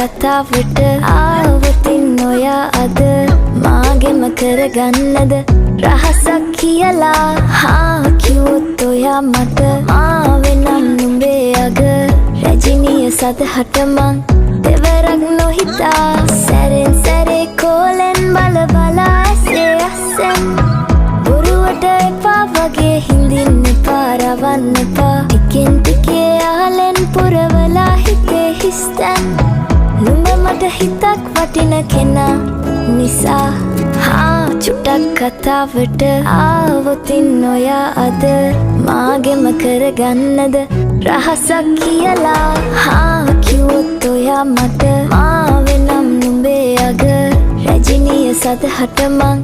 කතාවට ආවතින් ඔයා අද මාගෙම කරගන්නද රහසක් කියලා හා කිව්වොත් ඔයා මට මාවෙනම් නුඹේ අග රැජිනිය සදහට මං දෙවරක් නොහිතා සැරෙන් සැරේ කෝලෙන් බල බලා ඇසේ අස්සෙන් බොරුවට එපා වගේ හිඳින්න එපා රවන්න එපා ටිකෙන් ටිකේ ආලෙන් පුරවලා හිතේ හිස්තැන් නුඹ මට හිතක් වටින කෙනා නිසා හා චුට්ටක් කතාවට ආවොතින් ඔයා අද මාගෙම කරගන්නද රහසක් කියලා හා කිව්වොත් ඔයා මට මාවෙනම් නුඹේ අග රැජිනිය සදහට මං